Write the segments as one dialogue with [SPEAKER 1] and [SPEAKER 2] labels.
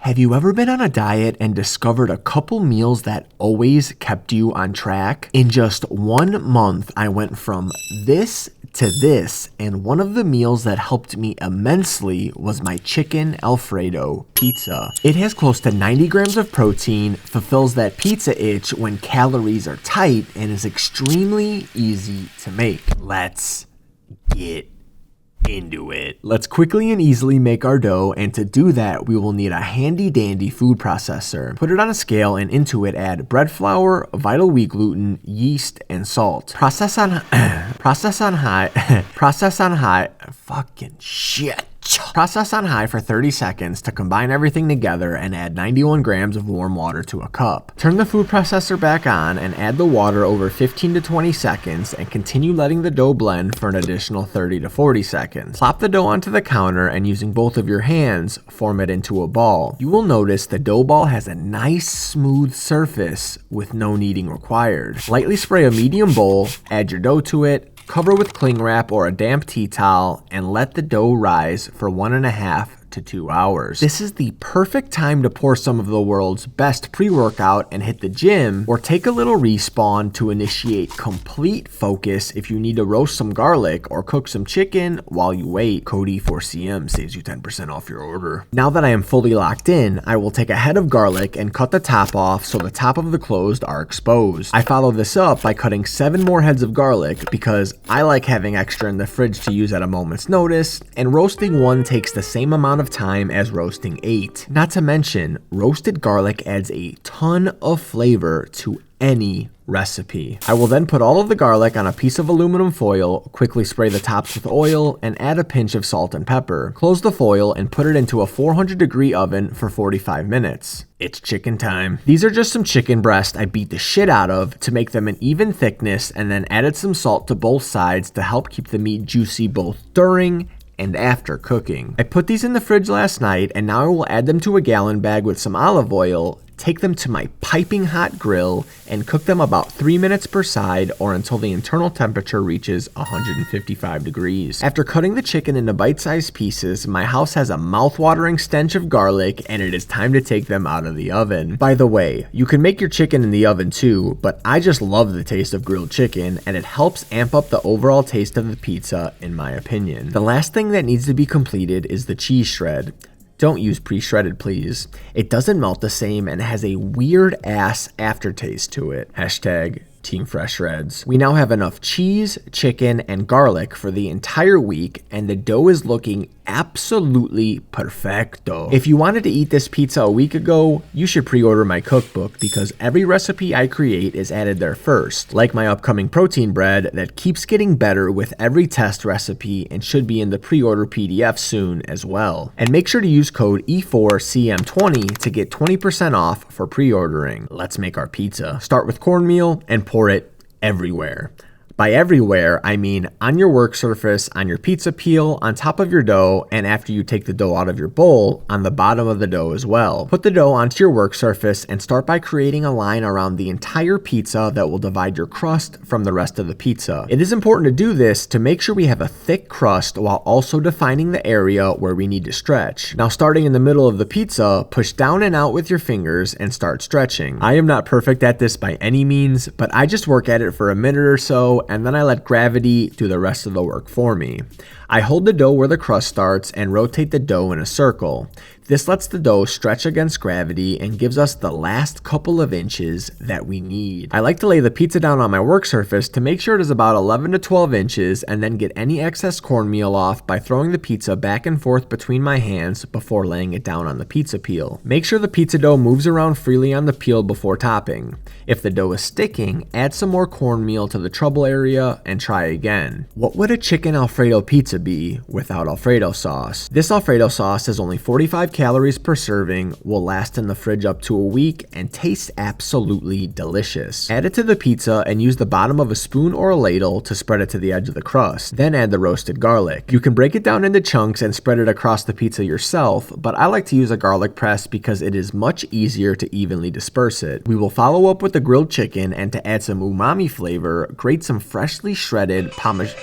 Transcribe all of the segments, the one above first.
[SPEAKER 1] Have you ever been on a diet and discovered a couple meals that always kept you on track? In just 1 month, I went from this to this, and one of the meals that helped me immensely was my chicken Alfredo pizza. It has close to 90 grams of protein, fulfills that pizza itch when calories are tight, and is extremely easy to make. Let's get into it. Let's quickly and easily make our dough, and to do that we will need a handy dandy food processor. Put it on a scale and into it add bread flour, vital wheat gluten, yeast, and salt. Process on high fucking shit. Process on high for 30 seconds to combine everything together and add 91 grams of warm water to a cup. Turn the food processor back on and add the water over 15 to 20 seconds and continue letting the dough blend for an additional 30 to 40 seconds. Plop the dough onto the counter and using both of your hands, form it into a ball. You will notice the dough ball has a nice smooth surface with no kneading required. Lightly spray a medium bowl, add your dough to it, cover with cling wrap or a damp tea towel, and let the dough rise for 1.5 to 2 hours. This is the perfect time to pour some of the world's best pre-workout and hit the gym, or take a little respawn to initiate complete focus if you need to roast some garlic or cook some chicken while you wait. Code E4CM saves you 10% off your order. Now that I am fully locked in, I will take a head of garlic and cut the top off so the top of the closed are exposed. I follow this up by cutting 7 more heads of garlic because I like having extra in the fridge to use at a moment's notice, and roasting 1 takes the same amount of time as roasting 8. Not to mention, roasted garlic adds a ton of flavor to any recipe. I will then put all of the garlic on a piece of aluminum foil, quickly spray the tops with oil, and add a pinch of salt and pepper. Close the foil and put it into a 400-degree oven for 45 minutes. It's chicken time. These are just some chicken breast I beat the shit out of to make them an even thickness, and then added some salt to both sides to help keep the meat juicy both during and after cooking. I put these in the fridge last night, and now I will add them to a gallon bag with some olive oil, take them to my piping hot grill, and cook them about 3 minutes per side or until the internal temperature reaches 155 degrees. After cutting the chicken into bite-sized pieces, my house has a mouth-watering stench of garlic, and it is time to take them out of the oven. By the way, you can make your chicken in the oven too, but I just love the taste of grilled chicken, and it helps amp up the overall taste of the pizza in my opinion. The last thing that needs to be completed is the cheese shred. Don't use pre-shredded, please. It doesn't melt the same and has a weird ass aftertaste to it. Hashtag Team Fresh Shreds. We now have enough cheese, chicken, and garlic for the entire week, and the dough is looking absolutely perfecto. If you wanted to eat this pizza a week ago, you should pre-order my cookbook because every recipe I create is added there first, like my upcoming protein bread that keeps getting better with every test recipe and should be in the pre-order PDF soon as well. And make sure to use code E4CM20 to get 20% off for pre-ordering. Let's make our pizza. Start with cornmeal and pour it everywhere. By everywhere, I mean on your work surface, on your pizza peel, on top of your dough, and after you take the dough out of your bowl, on the bottom of the dough as well. Put the dough onto your work surface and start by creating a line around the entire pizza that will divide your crust from the rest of the pizza. It is important to do this to make sure we have a thick crust while also defining the area where we need to stretch. Now, starting in the middle of the pizza, push down and out with your fingers and start stretching. I am not perfect at this by any means, but I just work at it for a minute or so, and then I let gravity do the rest of the work for me. I hold the dough where the crust starts and rotate the dough in a circle. This lets the dough stretch against gravity and gives us the last couple of inches that we need. I like to lay the pizza down on my work surface to make sure it is about 11 to 12 inches and then get any excess cornmeal off by throwing the pizza back and forth between my hands before laying it down on the pizza peel. Make sure the pizza dough moves around freely on the peel before topping. If the dough is sticking, add some more cornmeal to the trouble area and try again. What would a chicken Alfredo pizza be without Alfredo sauce? This Alfredo sauce has only 45 calories per serving, will last in the fridge up to a week, and tastes absolutely delicious. Add it to the pizza and use the bottom of a spoon or a ladle to spread it to the edge of the crust. Then add the roasted garlic. You can break it down into chunks and spread it across the pizza yourself, but I like to use a garlic press because it is much easier to evenly disperse it. We will follow up with the grilled chicken, and to add some umami flavor, grate some freshly shredded Parmesan.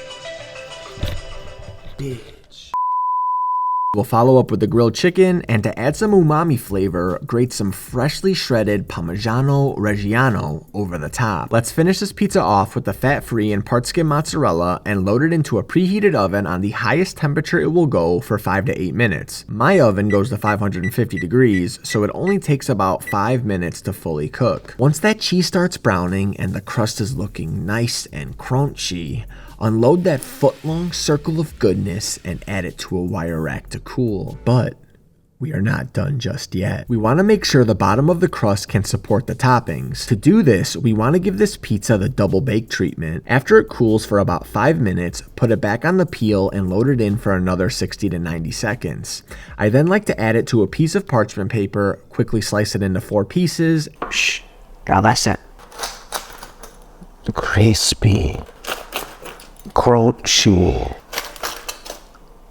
[SPEAKER 1] We'll follow up with the grilled chicken, and to add some umami flavor, grate some freshly shredded Parmigiano Reggiano over the top. Let's finish this pizza off with the fat-free and part-skim mozzarella and load it into a preheated oven on the highest temperature it will go for 5 to 8 minutes. My oven goes to 550 degrees, so it only takes about 5 minutes to fully cook. Once that cheese starts browning and the crust is looking nice and crunchy, unload that foot-long circle of goodness and add it to a wire rack to cool. But we are not done just yet. We want to make sure the bottom of the crust can support the toppings. To do this, we want to give this pizza the double bake treatment. After it cools for about 5 minutes, put it back on the peel and load it in for another 60 to 90 seconds. I then like to add it to a piece of parchment paper, quickly slice it into 4 pieces.
[SPEAKER 2] Shh, now that's it. Crispy, crunchy,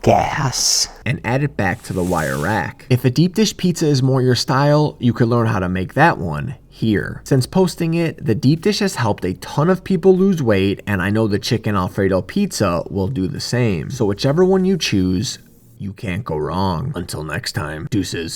[SPEAKER 2] gas.
[SPEAKER 1] And add it back to the wire rack. If a deep dish pizza is more your style, you could learn how to make that one here. Since posting it, the deep dish has helped a ton of people lose weight, and I know the chicken Alfredo pizza will do the same. So whichever one you choose, you can't go wrong. Until next time, deuces.